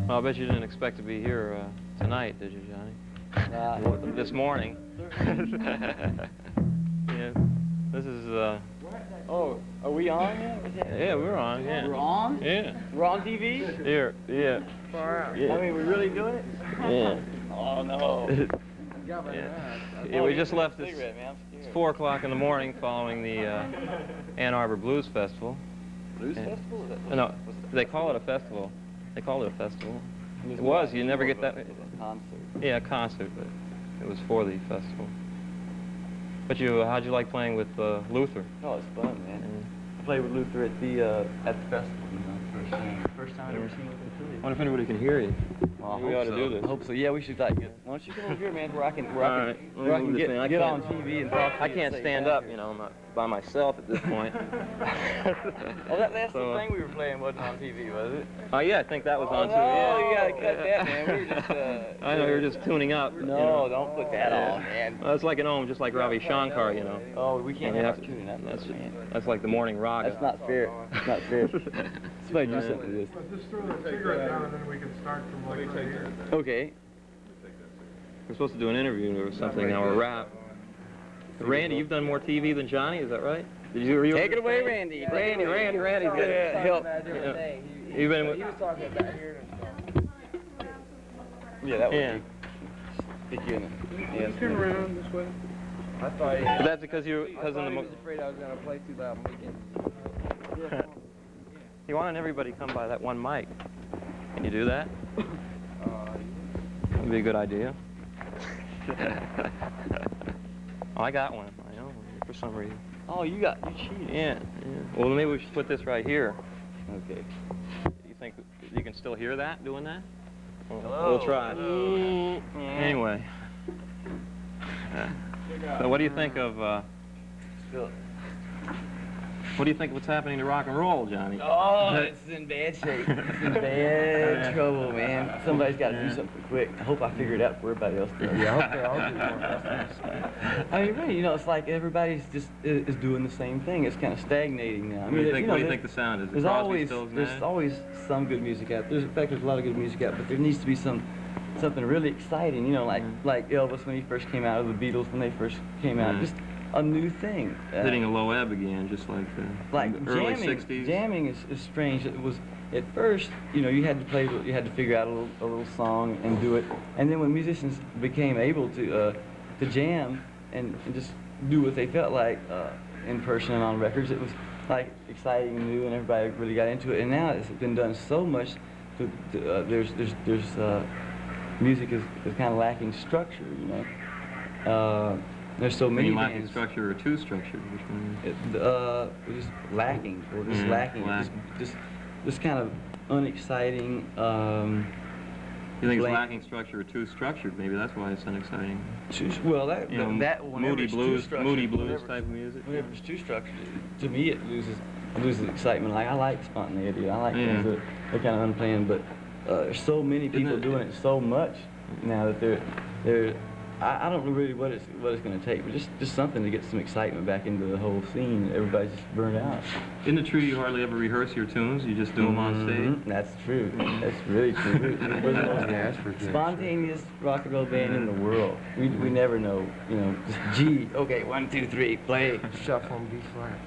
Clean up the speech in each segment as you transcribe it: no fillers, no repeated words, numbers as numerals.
Well, I bet you didn't expect to be here tonight, did you, Johnny? This morning. Yeah. This is. Oh, are we on yet? Yeah, we're on. Yeah. We're on? Yeah. We're on TV? Here. Yeah. Far out. Yeah. I mean, we're really doing it? Yeah. Oh no. Yeah, we just left this. Cigarette, man. It's 4 o'clock in the morning following the Ann Arbor Blues Festival. Blues Festival? No, they call it a festival. They call it a festival. It was. You never get that. A concert. Yeah, a concert, but it was for the festival. But how'd you like playing with Luther? Oh, it's fun, man. I played with Luther at the festival, you know, first time I've ever seen Luther. I wonder if anybody can hear you. Well, We ought to do this. I hope so. Yeah, we should like get. Why don't you come over here, man, where I can All right. get on TV and talk to you. I can't stand up, you know, I'm not by myself at this point. Oh, that's So, the thing we were playing wasn't on TV, was it? Oh yeah, I think that was on too. No, Yeah. you gotta cut that, man. We were just. I know you're just tuning up. No, you know. don't put that on, man. Well, it's like an ohm, just like Ravi Shankar, you know. Oh, we can't You have have our tuning up, man. That's like the morning raga. That's not fair. That's not fair. Somebody do something to this. Just throw the cigarette down and then we can start from like right here. Okay. We're supposed to do an interview or something now, or rap. Randy, you've done more TV than Johnny, is that right? Were you Take it away, Randy. Randy's got help. You've been with, He was talking about here and stuff. Yeah, that would yeah. stick you in it. Can you turn around this way? I thought But that's because I in thought the he was afraid I was going to play too loud and make it. you wanted everybody to come by that one mic. Can you do that? That'd be a good idea. Oh, I got one. I know for some reason. Oh, you cheated. Yeah. Well, maybe we should put this right here. Okay. You think you can still hear that doing that? Hello. We'll try. Anyway. So what do you think of what do you think of what's happening to rock and roll, Johnny? Oh, it's in bad shape. It's in bad trouble, man. Somebody's got to do something quick. I hope I figure it out before everybody else does. Yeah, I hope they all do more. I mean, really, you know, it's like everybody's just is doing the same thing. It's kind of stagnating now. I What mean, do you think? know, What do you think the sound is? There's Crosby, Stills, there's Nash? always some good music out. In fact, there's a lot of good music out, but there needs to be something really exciting. You know, like Elvis when he first came out, or the Beatles when they first came out. Just a new thing. Hitting a low ebb again, just like the early '60s. Jamming is strange. It was at first, you know, you had to figure out a little song and do it, and then when musicians became able to jam and just do what they felt like in person and on records, it was like exciting and new, and everybody really got into it. And now it's been done so much. Music is kind of lacking structure, you know. There's so many lacking bands. structure or too structured? Which one? Just lacking, or just lacking. Just kind of unexciting. You think it's lacking structure or too structured? Maybe that's why it's unexciting. Well, that Moody it's too blues, structured, moody blues whenever- type of music. Whenever it's too structured, to me it loses excitement. Like I like spontaneity. I like things that are kind of unplanned. But there's so many people doing it so much now that they're. I don't know really what it's going to take, but just something to get some excitement back into the whole scene. Everybody's just burned out. Isn't it true you hardly ever rehearse your tunes? You just do them on stage? That's true. That's really true. We're the most spontaneous rock and roll band in the world. We never know, you know, just G. Okay, 1, 2, 3, play. Shuffle and B flat.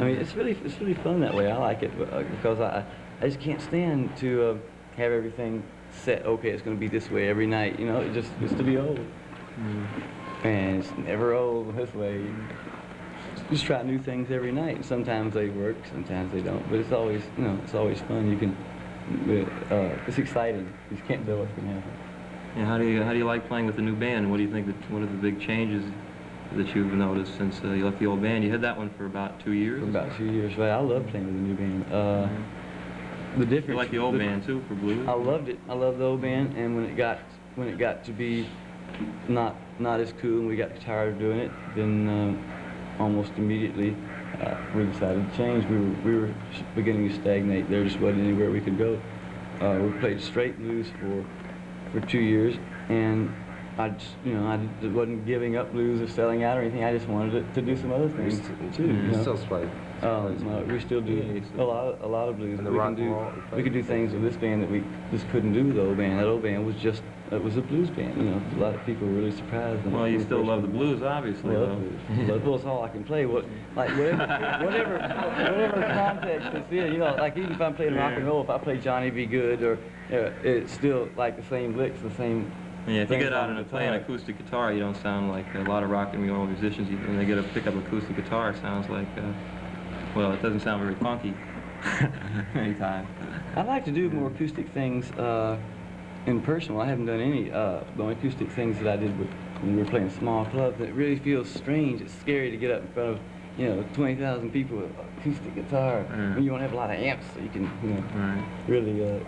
I mean, it's really fun that way. I like it because I just can't stand to have everything set. Okay, it's going to be this way every night. You know, it just gets to be old. And it's never old this way. Just try new things every night. Sometimes they work, sometimes they don't. But it's always, you know, it's always fun. You can, it's exciting. You just can't tell what's going to happen. Yeah, how do you like playing with the new band? What do you think? What are the big changes that you've noticed since you left the old band? You had that one for about 2 years. For about 2 years. But I love playing with the new band. The difference. You like the old band too for blues? I loved it. I loved the old band, and when it got to be not as cool and we got tired of doing it, then almost immediately we decided to change. We were beginning to stagnate. There just wasn't anywhere we could go. We played straight blues for 2 years, and I just, you know, I wasn't giving up blues or selling out or anything. I just wanted to do some other things too. You know? Still play. We still do a lot of blues. And the We rock can and do roll, we could do things with this band that we just couldn't do with the old band. That old band was just it was a blues band. You know, a lot of people were really surprised. Well, you still love the blues, obviously, Well, though. well, it's all I can play. Whatever context it's in, you know, like even if I'm playing rock and roll, if I play Johnny Be Good, or it's still like the same licks, the same. Yeah, if you things get out on and the play an guitar. acoustic guitar, you don't sound like a lot of rock and roll musicians. When they get a pick-up acoustic guitar, it sounds like, well, it doesn't sound very funky anytime. I like to do more acoustic things in person. Well, I haven't done any. The only acoustic things that I did when we were playing small clubs, it really feels strange. It's scary to get up in front of, you know, 20,000 people with acoustic guitar. When you want to have a lot of amps, so you can, you know, really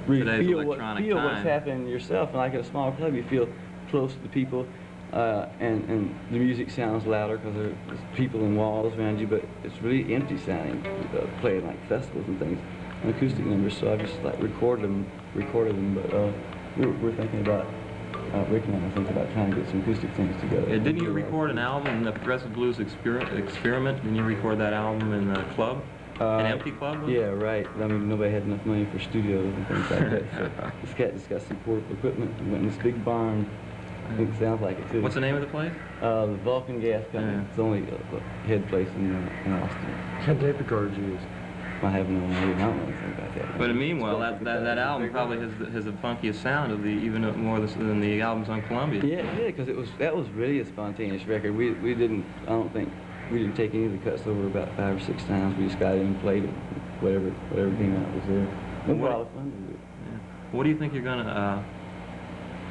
Today's feel electronic what's time. happening yourself. And like at a small club, you feel close to the people, and the music sounds louder because there's people and walls around you, but it's really empty sounding, playing like festivals and things, and acoustic numbers. So I just like recorded them, but we're thinking about, Rick and I think about trying to get some acoustic things together. Yeah, didn't you record an album in the Progressive Blues Experiment? Didn't you record that album in the club? An empty club? Was it? Yeah, right. I mean, nobody had enough money for studios and things like that. So this cat just got some portable equipment and went in this big barn. I think it sounds like it too. What's the name of the place? The Vulcan Gas Company. Yeah. It's the only head place in Austin. Can they record you? I have no idea. I don't know anything about that. But meanwhile, that album probably has the funkiest sound of the even more than the albums on Columbia. Yeah, because that was really a spontaneous record. We didn't. I don't think we didn't take any of the cuts over about 5 or 6 times. We just got in and played it. Whatever came out was there. It was a lot of fun to do it. Yeah. What do you think you're gonna?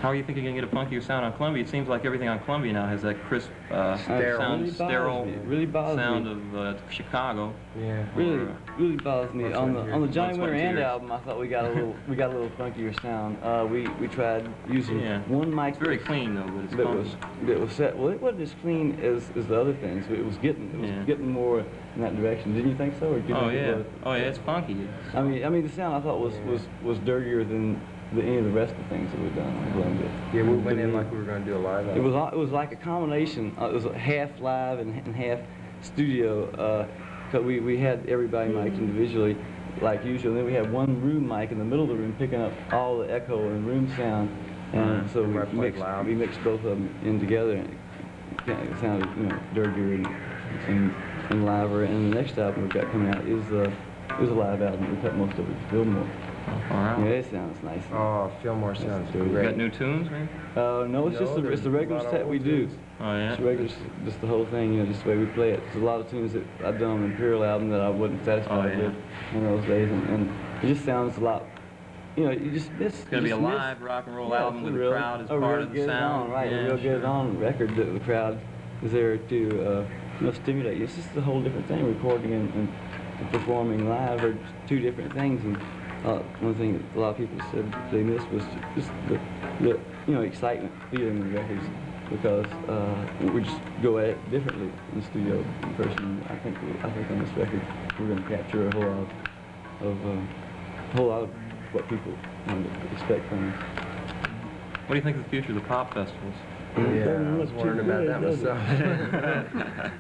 How do you think you're gonna get a funkier sound on Columbia? It seems like everything on Columbia now has that crisp, sterile really bothers sound me. of Chicago. Yeah. Really bothers me. That's On what I the hear. Johnny That's what Winter I and hear. album, I thought we got a little funkier sound. We tried using one mic. It's very clean though, but it's That funky. was set. Well, it wasn't as clean as the other things. It was getting more in that direction. Didn't you think so? Or did you Oh think it yeah. was? Oh yeah, it's funky. I mean, the sound I thought was dirtier than any of the rest of the things that we've done on Columbia. Yeah, we went in like we were going to do a live It was like a combination. It was half live and half studio. Cause we had everybody mic'd individually, like usual. And then we had one room mic in the middle of the room picking up all the echo and room sound. And so Right, played loud. we mixed both of them in together, and it sounded, you know, dirtier and liver. And the next album we've got coming out is a live album. We cut most of it to Fillmore. All right. Yeah, it sounds nice. Oh, Fillmore sounds good. You great. got new tunes, man? No, it's just it's the regular set we do. Oh yeah. It's regular, just the whole thing, you know, just the way we play it. There's a lot of tunes that I've done on the Imperial album that I wasn't satisfied with in those days, and it just sounds a lot, you know, you just miss. It's gonna be a live rock and roll album with the crowd as a part real of the get it sound. on, right? Yeah, A real get it sure. on record that the crowd is there to, you know, stimulate you. It's just a whole different thing. Recording and performing live are two different things. And one thing that a lot of people said they missed was just the you know, excitement, feeling the records, because we just go at it differently in the studio in person. I think on this record we're going to capture a whole lot of what people expect from us. What do you think of the future of the pop festivals? Yeah, It doesn't I was look wondering too about good, that does it? myself.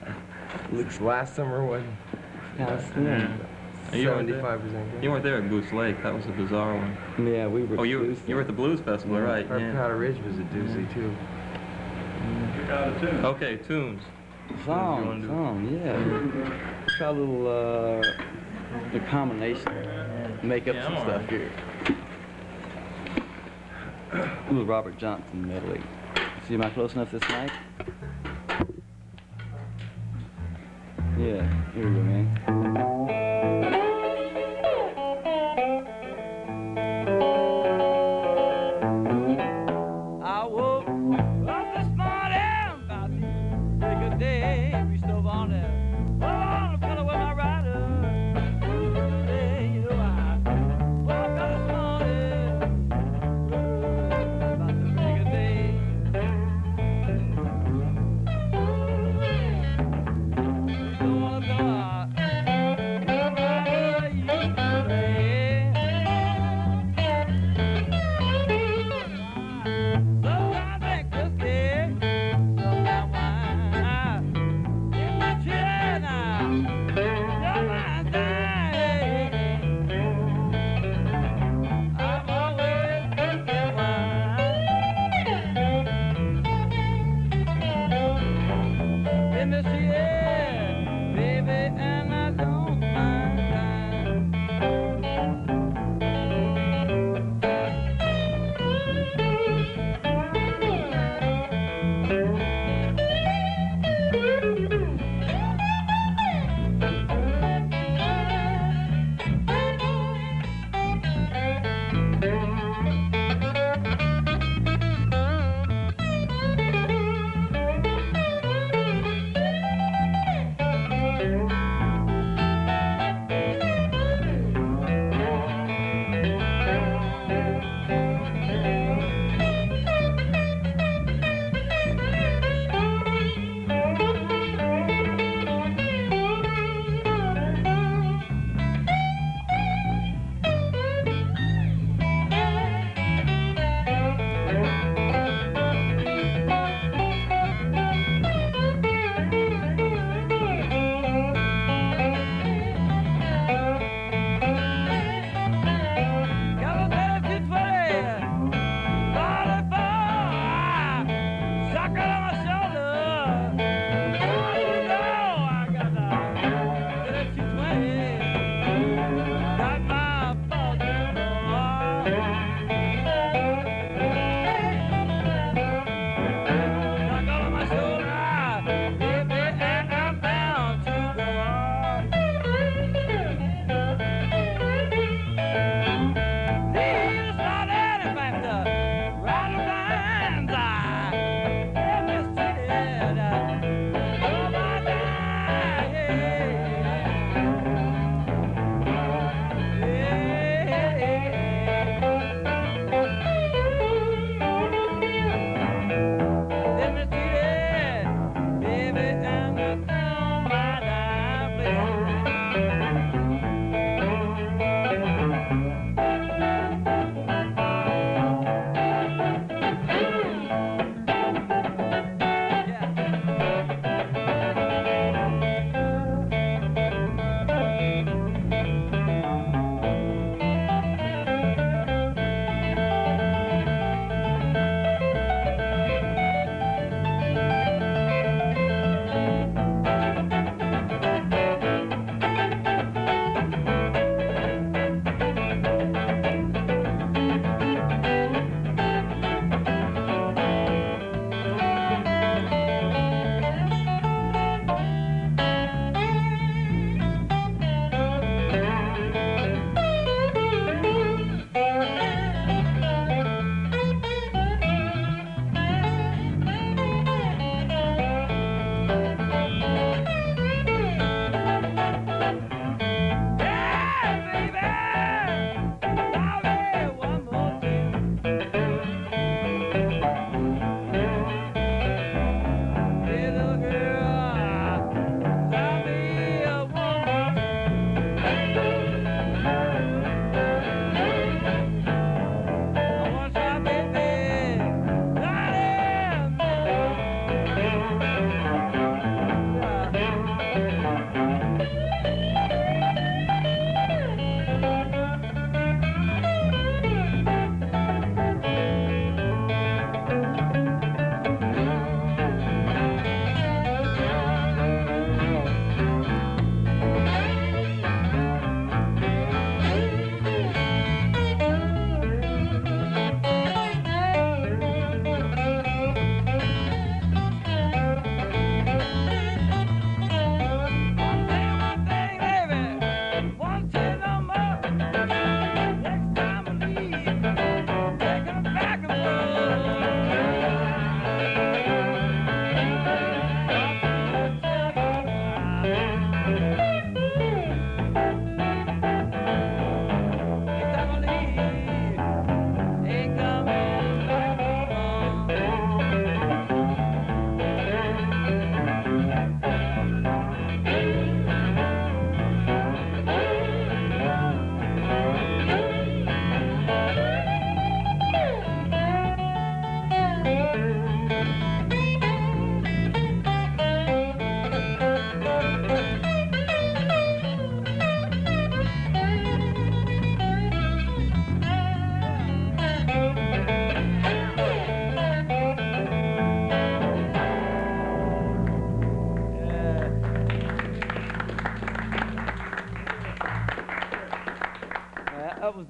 Looks last summer was Kind of slim. You weren't there? 75%. You weren't there at Goose Lake. That was a bizarre one. Yeah, we were. Oh, you were at the Blues Festival, Yeah. right? Our Powder Ridge was a doozy too. Okay, tunes. Song, yeah. Try a little the combination, make up some stuff here. A little Robert Johnson medley. See, am I close enough this night? Yeah, here we go, man. I woke up this morning about the break of day. We stove on there. Oh, I'm gonna wear my rider. Hey, you know I woke up this morning about the break of day. Don't wanna go out. miss you, yeah, baby, and I don't mind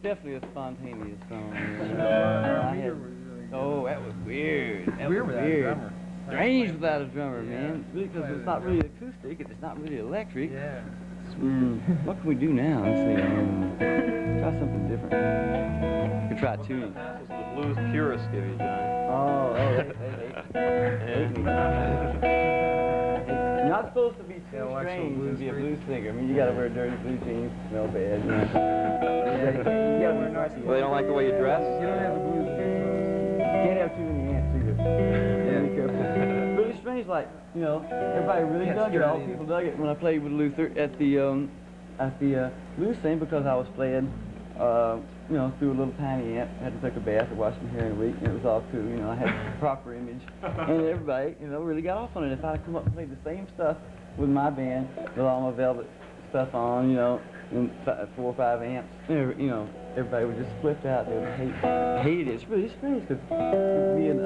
definitely a spontaneous song. Our Oh, that was weird. That Weird was without a weird. drummer. Strange without a drummer, Yeah. man. Because it's not really acoustic, it's not really electric. Yeah. What can we do now? Let's see. Try something different. We could try tuning. That's what the blues purists give you, Johnny. Oh, they hate me. You're not supposed to be too Yeah, watch some strange to blues be a freaks. blues singer. I mean, you gotta wear dirty blue jeans, smell bad. You know? Yeah, you gotta wear nice. Well, they don't like the way you dress? You don't have the blues boots Can't have too many ants either. Yeah. Be careful. But it's strange, like, you know, everybody really Can't dug it. strut All either. people dug it when I played with Luther at the blues thing because I was playing, you know, through a little tiny amp. I had to take a bath or wash my hair in a week, and it was all cool. You know, I had proper image, and everybody, you know, really got off on it. If I'd come up and played the same stuff with my band, with all my velvet stuff on, you know, and 4 or 5 amps, you know, everybody would just flip out. They would hate it. It's really strange because being,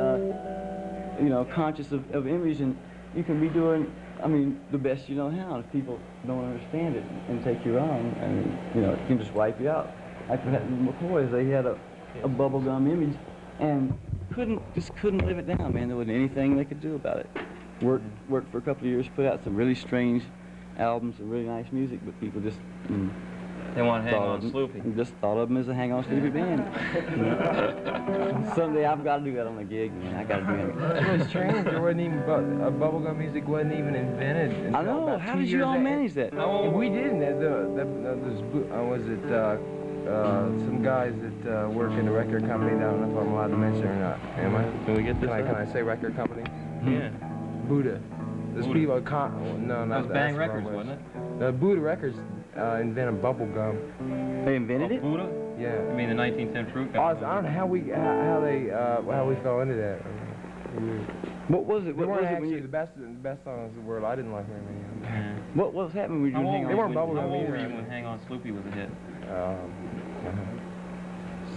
you know, conscious of image, and you can be doing, I mean, the best you know how. If people don't understand it and take you wrong, I mean, you know, it can just wipe you out. Like what happened with McCoy's, they had a bubblegum image and just couldn't live it down, man. There wasn't anything they could do about it. Worked for a couple of years, put out some really strange albums, some really nice music, but people just They want to hang thought on of them- Sloopy. just thought of them as a hang-on Sloopy band. You know? Someday I've got to do that on a gig, man. I got to do it. It was strange. There wasn't even bubblegum music wasn't even invented. I until know. about How 2 did you years all a- manage that? And we didn't. Was it some guys that work in a record company? I don't know if I'm allowed to mention or not. Am I? Can we get this Can up? I say record company? Yeah. Buddha. Those Buddha. people no, That not was Bang that's the wrong Records, way. wasn't it? The Buddha Records invented bubble gum. They invented it? Buddha? Yeah. You mean the 1910 fruit I company? don't know how we fell into that. What was it? They What weren't was it when actually you? the best songs in the world. I didn't like very many of them. Yeah. What was happening when you How were old hanging were They you on? weren't when- bubblegum How old were either. you when Hang On Sloopy was a hit?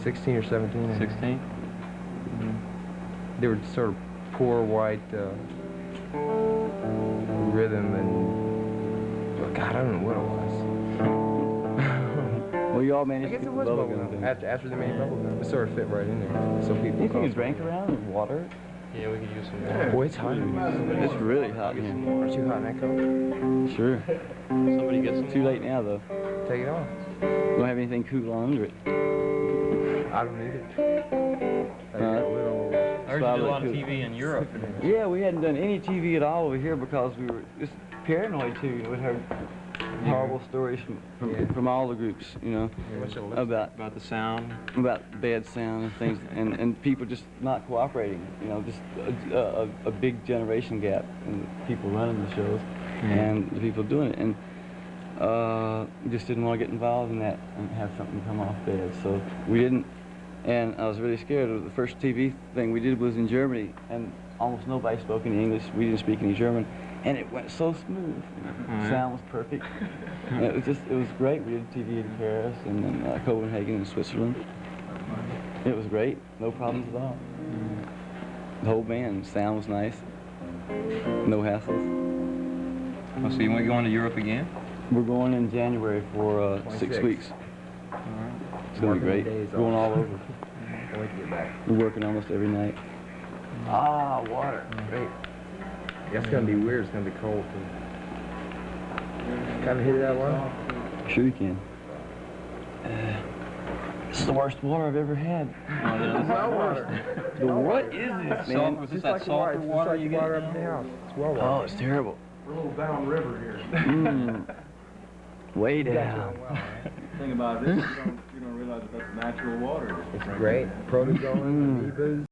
16 or 17. 16? They were sort of poor white rhythm and God, I don't know what it was. Well, you all I managed guess to it get was the bubblegum. thing. After they made bubblegum, it sort of fit right in there. So people. You think call you it- drank around with water? Yeah, we could use some Boy, it's hot. It's really hot in here. Aren't you hot in that coat? Sure. Somebody get some. Too late now, though. Take it off. Don't have anything cool on under it. I don't need it. I got a little. I heard you did a lot of Solid TV in Europe. Yeah, we hadn't done any TV at all over here because we were just paranoid too. You know, we heard horrible stories from all the groups, you know, about About the sound. bad sound and things, and people just not cooperating. You know, just a big generation gap in people running the shows and the people doing it, and we just didn't want to get involved in that and have something come off bad. So we didn't, and I was really scared. The first TV thing we did was in Germany, and almost nobody spoke any English. We didn't speak any German, and it went so smooth. Sound was perfect. And it was great. We did TV in Paris and then Copenhagen and Switzerland. It was great. No problems at all. The whole band, sound was nice. No hassles. Oh, so you want to go on to Europe again? We're going in January for 6 26. weeks. All right. It's going to be great. Days Going off. all over. Can't wait to get back. We're working almost every night. Ah, water. Great. Yeah, it's gonna be weird. It's gonna be cold too. Kind of hit it that water. Sure you can. This is the worst water I've ever had. Well water. The what is this, man? Was this that sulfur water you get water up now? in the house. It's well water. Oh, it's terrible. We're a little downriver here. Way You guys are down. doing well, man. thing about this, you don't realize that that's natural water. It's great. Protozoans, amoebas.